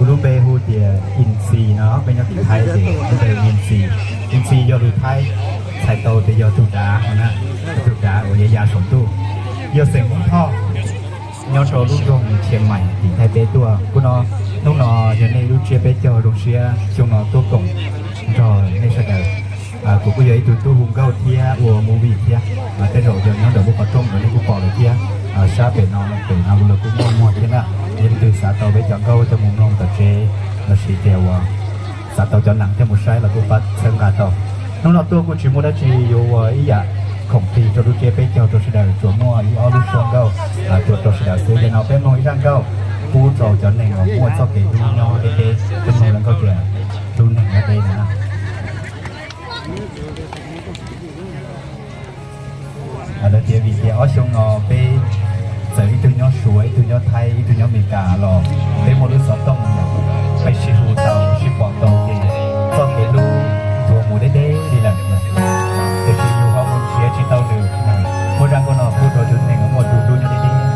รู้เบฮูเดียอินซีเนาะเป็นยอดติดไทยเด็กก็เลยอินซียอดติดไทยไทยโตแต่ยอดถูกด่านะถูกด่าโอ้ยยาสมตู้ยอดเสียงมุ่งท่อยอดโชว์ลูกดงเชียงใหม่ติดไทยเป๊ะตัวกูนอน้องนออย่างในลูกเชียเป๊ะเจอโรงเชียช่วงนอตัวกงรอในเสด็จกูก็ยังตัวหุ่งเก้าเทียวัวมูวี่เทียแต่เราอย่างนั้นเดี๋ยวกูขอต้มเดี๋ยวนี้กูปอกเลยเทียชาเป็นนอนเป็นเอาเลยกูมั่วเทียนะยังtừ xã tàu với chọn câu cho mùng nông tập chế là sĩ tiêu xã tàu cho nặng cho một sai là cô bắt sơn gà tàu nông lọt tôi cũng chỉ mua đã chỉ yêu ý dạ khổng thì cho đôi chế bé cho sĩ đời chỗ mua yêu ao lúc xuân câu cho sĩ đời xưa để nào bé nói răng câu cú trò cho này nó mua cho cái đu nhau để cho mùng lần câu chuyện đu này ở đây nè đó thì vì thế ở trong nó bé giờ ít từ nhỏ suối ít từ nhỏ Thái ít từ nhỏ Mỹ cả lò để một đứa sọt tôngไปชิฮูเตาชิปองโตเกก็เกลูตัวหมูได้ดีหลังนะแต่ชิยูเขาคนเชียร์ชิเตาหนึ่งนะโมดังก็นอพูดตัวจุดหนึ่งหมดดูนี่ดี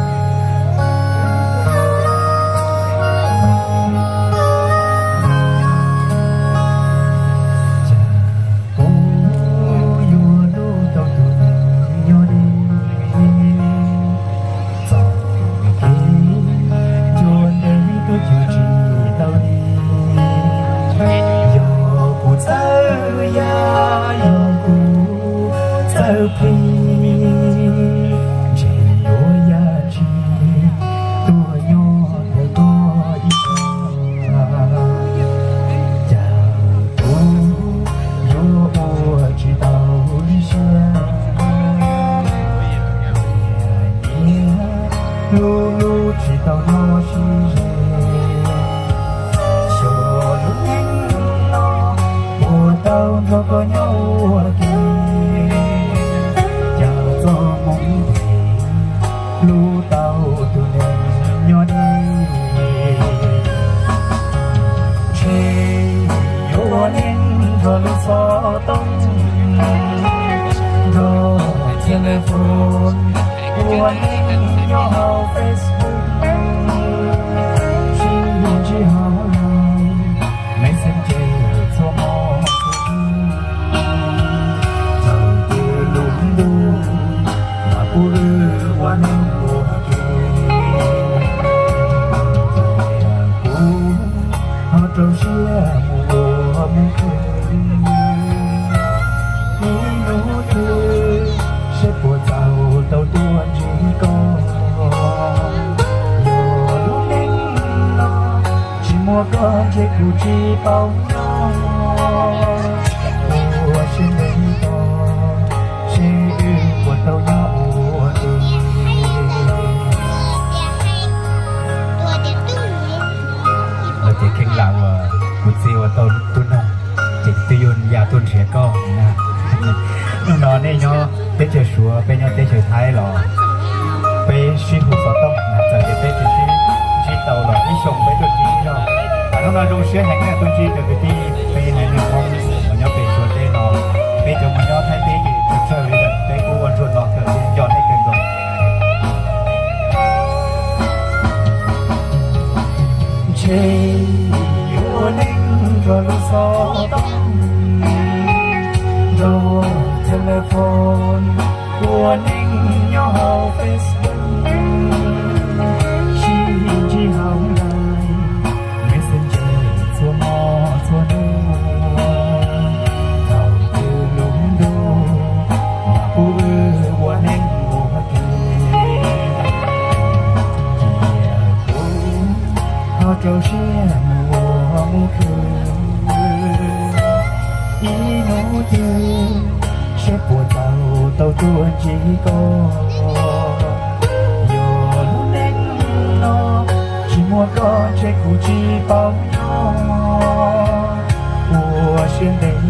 我选的。